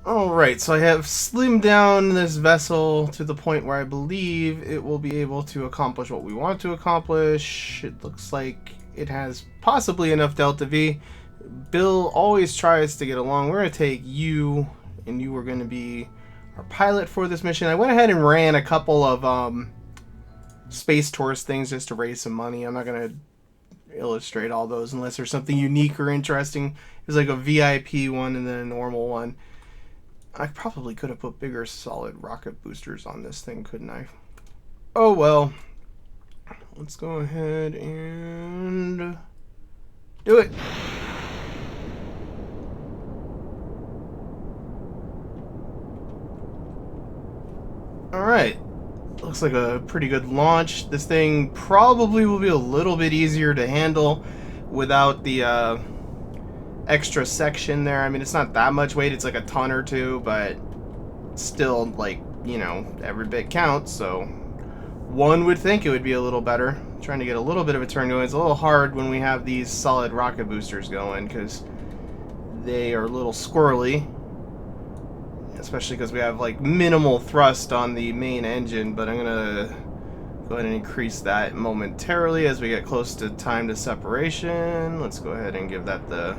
Alright, so I have slimmed down this vessel to the point where I believe it will be able to accomplish what we want to accomplish. It looks like it has possibly enough Delta V. Bill always tries to get along. We're going to take you, and you are going to be our pilot for this mission. I went ahead and ran a couple of space tourist things just to raise some money. I'm not going to illustrate all those unless there's something unique or interesting. There's like a VIP one and then a normal one. I probably could have put bigger solid rocket boosters on this thing, couldn't I? Oh well. Let's go ahead and do it. Alright. Looks like a pretty good launch. This thing probably will be a little bit easier to handle without the extra section there. I mean, it's not that much weight. It's like a ton or two, but still, like, you know, every bit counts, so one would think it would be a little better. I'm trying to get a little bit of a turn going. It's a little hard when we have these solid rocket boosters going because they are a little squirrely, especially because we have like minimal thrust on the main engine, but I'm gonna go ahead and increase that momentarily as we get close to time to separation. Let's go ahead and give that the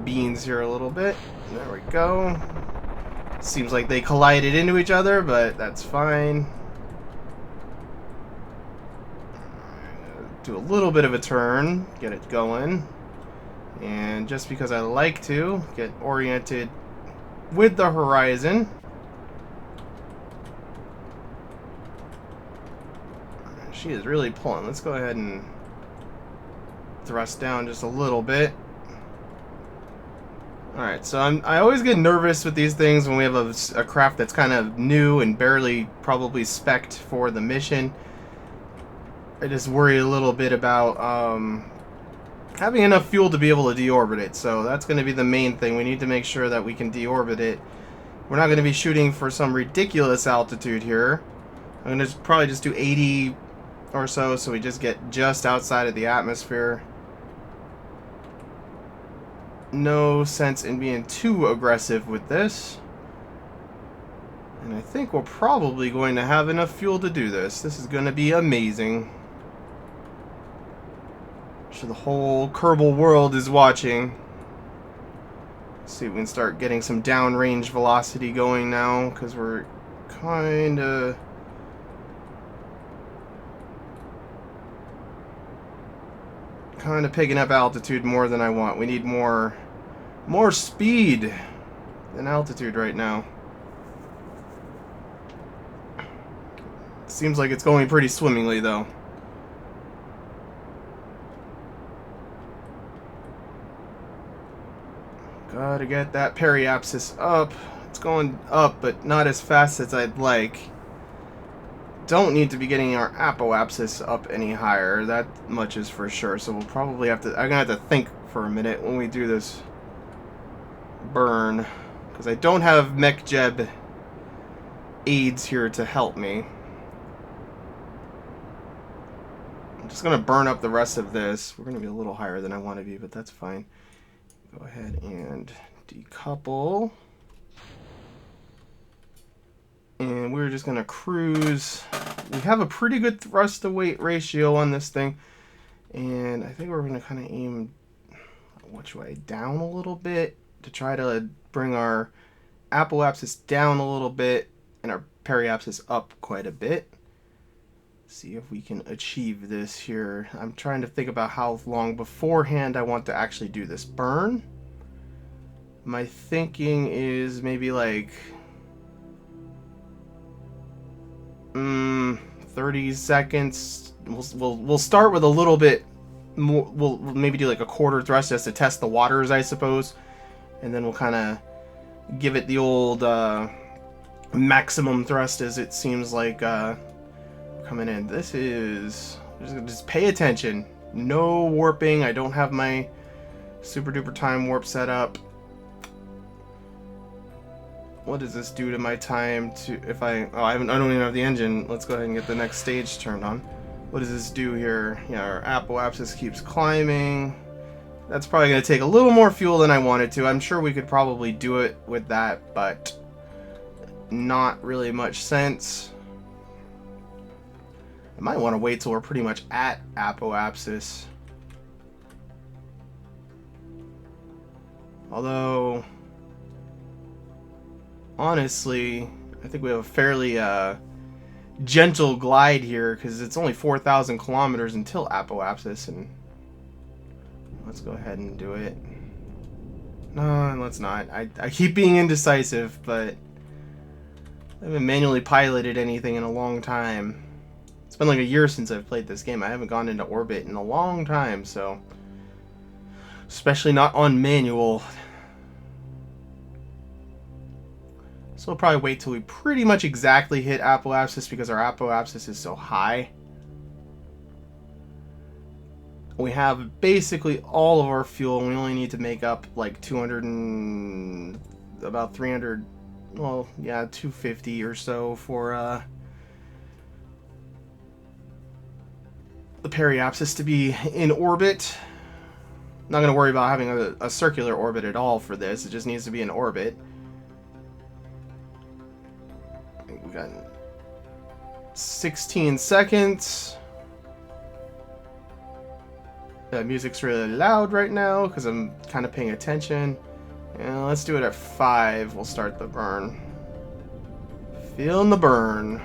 beans here a little bit. There we go. Seems like they collided into each other, but that's fine. Do a little bit of a turn, get it going. And just because I like to, get oriented with the horizon. She is really pulling. Let's go ahead and thrust down just a little bit. Alright, so I always get nervous with these things when we have a craft that's kind of new and barely probably spec'd for the mission. I just worry a little bit about having enough fuel to be able to deorbit it, so that's going to be the main thing. We need to make sure that we can deorbit it. We're not going to be shooting for some ridiculous altitude here. I'm going to probably just do 80 or so we just get just outside of the atmosphere. No sense in being too aggressive with this. And I think we're probably going to have enough fuel to do this. This is going to be amazing. So the whole Kerbal world is watching. Let's see if we can start getting some downrange velocity going now, because we're kind of picking up altitude more than I want. We need more speed than altitude right now. Seems like it's going pretty swimmingly though. Gotta get that periapsis up. It's going up, but not as fast as I'd like. Don't need to be getting our apoapsis up any higher. That much is for sure. So we'll probably have to... I'm gonna have to think for a minute when we do this burn, because I don't have MechJeb aids here to help me. I'm just gonna burn up the rest of this. We're gonna be a little higher than I want to be, but that's fine. Go ahead and decouple. And we're just going to cruise. We have a pretty good thrust to weight ratio on this thing. And I think we're going to kind of aim, which way, down a little bit to try to bring our apoapsis down a little bit and our periapsis up quite a bit. See if we can achieve this here. I'm trying to think about how long beforehand I want to actually do this burn. My thinking is maybe like 30 seconds. We'll start with a little bit more. We'll maybe do like a quarter thrust just to test the waters, I suppose, and then we'll kind of give it the old maximum thrust as it seems like coming in. This is just pay attention. No warping. I don't have my super duper time warp set up. What does this do to my time to if I don't even have the engine. Let's go ahead and get the next stage turned on. What does this do here? Yeah, our apoapsis keeps climbing. That's probably going to take a little more fuel than I wanted to. I'm sure we could probably do it with that, but not really much sense. I might want to wait till we're pretty much at apoapsis. Although, honestly, I think we have a fairly gentle glide here because it's only 4,000 kilometers until apoapsis, and let's go ahead and do it. No, let's not. I keep being indecisive, but I haven't manually piloted anything in a long time. It's been like a year since I've played this game. I haven't gone into orbit in a long time, so especially not on manual. So we'll probably wait till we pretty much exactly hit apoapsis because our apoapsis is so high. We have basically all of our fuel, and we only need to make up like 200 and about 300, well, yeah, 250 or so for the periapsis to be in orbit. Not going to worry about having a circular orbit at all for this. It just needs to be in orbit. We got 16 seconds. The music's really loud right now because I'm kind of paying attention. And let's do it at 5. We'll start the burn. Feeling the burn.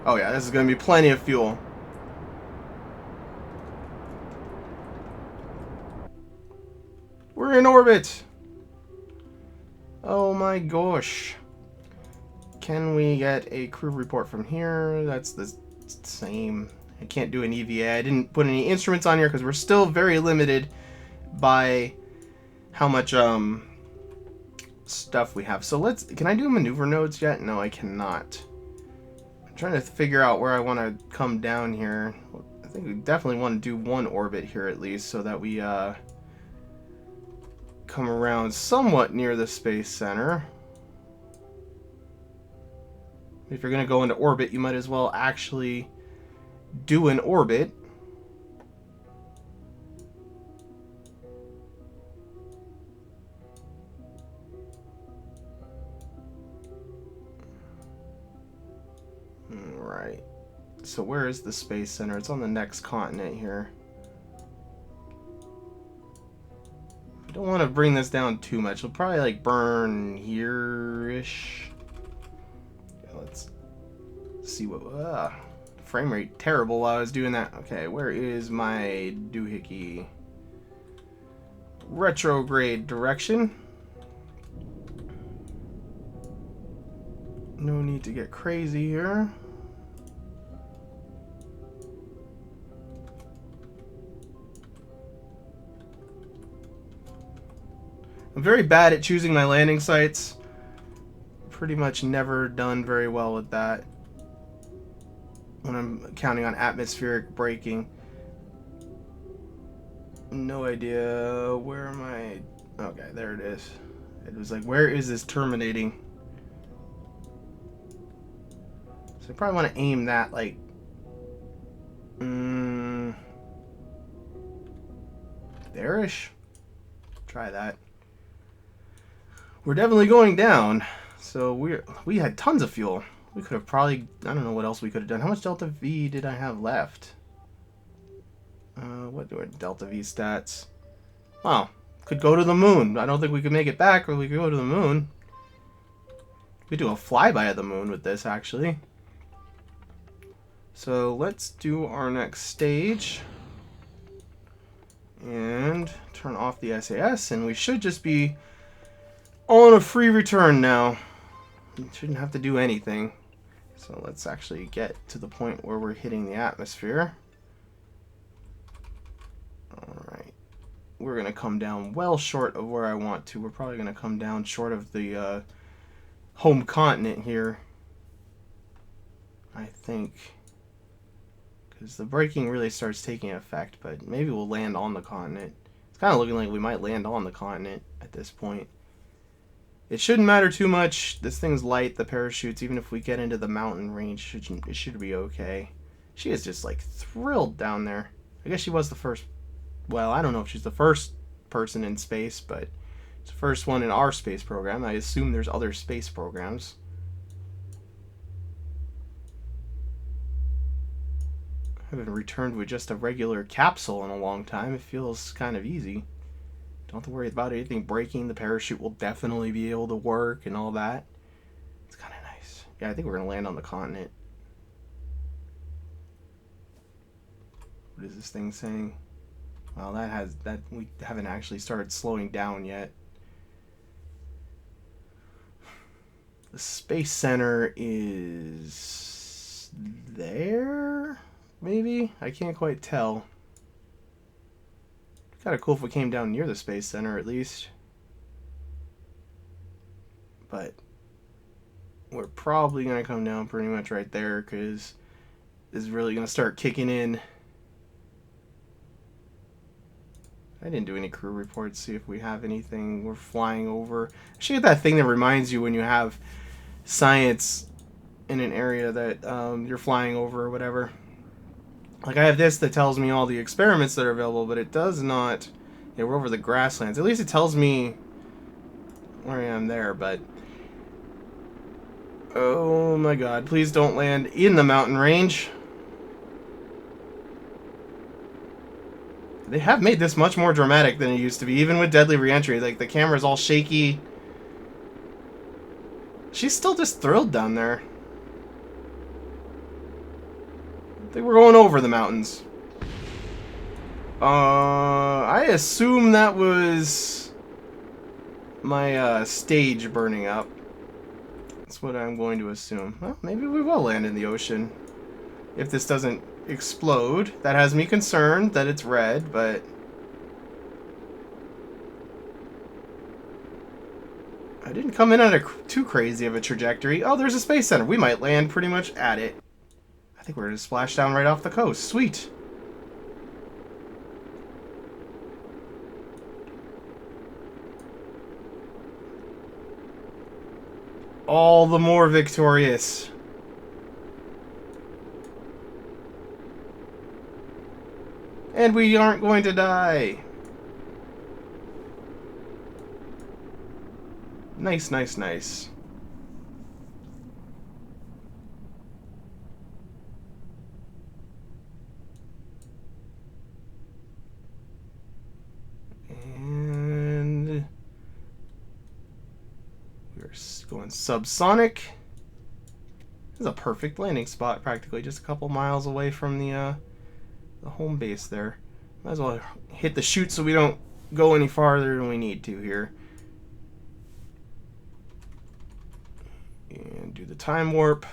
Oh yeah, this is going to be plenty of fuel. We're in orbit. Oh my gosh. Can we get a crew report from here? That's the same. I can't do an EVA. I didn't put any instruments on here because we're still very limited by how much stuff we have. So can I do maneuver nodes yet? No, I cannot. I'm trying to figure out where I want to come down here. I think we definitely want to do one orbit here at least so that we come around somewhat near the space center. If you're going to go into orbit, you might as well actually do an orbit. Right. So where is the space center? It's on the next continent here. I don't want to bring this down too much. We'll probably like burn here-ish. Let's see what frame rate terrible while I was doing that. Okay, where is my doohickey? Retrograde direction. No need to get crazy here. I'm very bad at choosing my landing sites. Pretty much never done very well with that when I'm counting on atmospheric braking. No idea where am I. Okay, there it is. It was like, where is this terminating? So I probably want to aim that like there-ish. Try that. We're definitely going down. So we had tons of fuel. We could have probably, I don't know what else we could have done. How much Delta V did I have left? What are Delta V stats? Oh, could go to the moon. I don't think we could make it back, or we could go to the moon. We could do a flyby of the moon with this, actually. So let's do our next stage. And turn off the SAS, and we should just be on a free return now. Shouldn't have to do anything. So let's actually get to the point where we're hitting the atmosphere. Alright. We're going to come down well short of where I want to. We're probably going to come down short of the home continent here, I think. Because the braking really starts taking effect, but maybe we'll land on the continent. It's kind of looking like we might land on the continent at this point. It shouldn't matter too much. This thing's light, the parachutes, even if we get into the mountain range, it should be okay. She is just like thrilled down there. I guess she was the first. Well, I don't know if she's the first person in space, but it's the first one in our space program. I assume there's other space programs. I haven't returned with just a regular capsule in a long time. It feels kind of easy. Don't have to worry about anything breaking. The parachute will definitely be able to work and all that. It's kind of nice. Yeah, I think we're going to land on the continent. What is this thing saying? Well, we haven't actually started slowing down yet. The Space Center is there? Maybe? I can't quite tell. Kind of cool if we came down near the Space Center at least. But we're probably going to come down pretty much right there because this is really going to start kicking in. I didn't do any crew reports, see if we have anything we're flying over. I should get that thing that reminds you when you have science in an area that you're flying over or whatever. Like I have this that tells me all the experiments that are available, but it does not. Yeah, we're over the grasslands. At least it tells me where I am there, but oh my god, please don't land in the mountain range. They have made this much more dramatic than it used to be, even with Deadly Reentry. Like, the camera's all shaky. She's still just thrilled down there. I think we're going over the mountains. I assume that was my stage burning up. That's what I'm going to assume. Well, maybe we will land in the ocean. If this doesn't explode. That has me concerned that it's red, but I didn't come in on a too crazy of a trajectory. Oh, there's a space center. We might land pretty much at it. I think we're going to splash down right off the coast. Sweet. All the more victorious. And we aren't going to die. Nice, nice, nice. And we're going subsonic. This is a perfect landing spot, practically just a couple miles away from the home base there. Might as well hit the chute so we don't go any farther than we need to here. And do the time warp.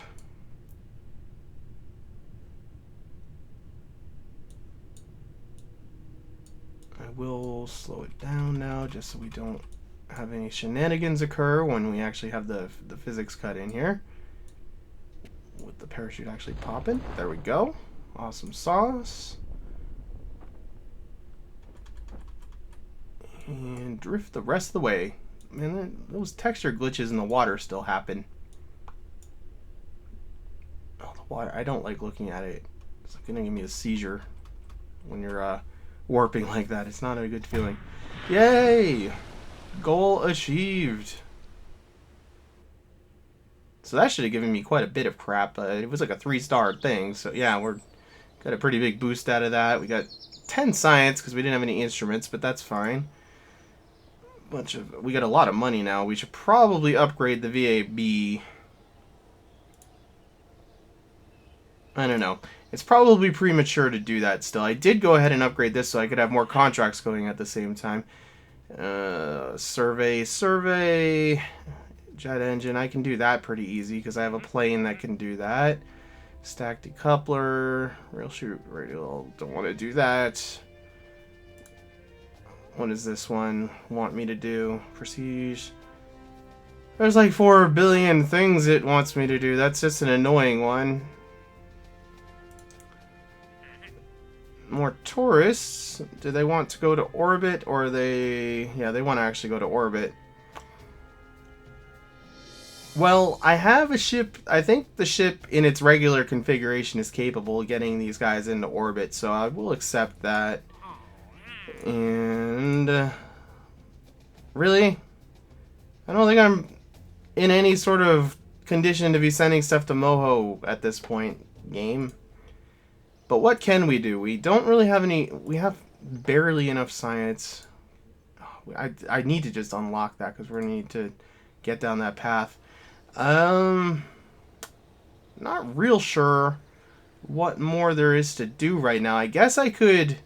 I will slow it down now just so we don't have any shenanigans occur when we actually have the physics cut in here. With the parachute actually popping. There we go. Awesome sauce. And drift the rest of the way. Man, those texture glitches in the water still happen. Oh, the water. I don't like looking at it. It's going to give me a seizure when you're warping like that. It's not a good feeling. Yay! Goal achieved. So that should have given me quite a bit of crap. It was like a 3-star thing. So yeah, we're got a pretty big boost out of that. We got 10 science because we didn't have any instruments, but that's fine. We got a lot of money now. We should probably upgrade the VAB. I don't know. It's probably premature to do that still. I did go ahead and upgrade this so I could have more contracts going at the same time. Survey. Jet engine. I can do that pretty easy because I have a plane that can do that. Stack decoupler. Rail shoot radial. Don't want to do that. What does this one want me to do? Prestige. There's like 4 billion things it wants me to do. That's just an annoying one. More tourists. Do they want to go to orbit or they... Yeah, they want to actually go to orbit. Well, I have a ship. I think the ship in its regular configuration is capable of getting these guys into orbit, so I will accept that. And really, I don't think I'm in any sort of condition to be sending stuff to Moho at this point, game. But what can we do? We don't really have any. We have barely enough science. I need to just unlock that because we're gonna need to get down that path. Um, Not real sure what more there is to do right now. I guess I could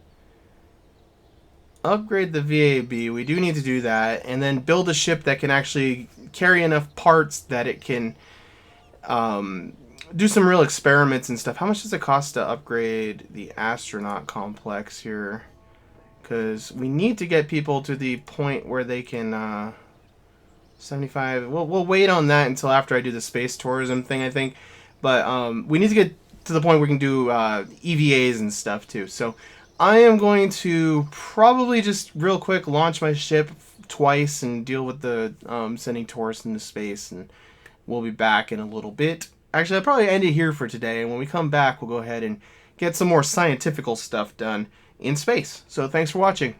upgrade the VAB. We do need to do that, and then build a ship that can actually carry enough parts that it can do some real experiments and stuff. How much does it cost to upgrade the astronaut complex here? Because we need to get people to the point where they can 75. We'll wait on that until after I do the space tourism thing, I think. But we need to get to the point where we can do EVAs and stuff too. So I am going to probably just real quick launch my ship twice and deal with the sending tourists into space, and we'll be back in a little bit. Actually, I'll probably end it here for today, and when we come back, we'll go ahead and get some more scientifical stuff done in space. So thanks for watching.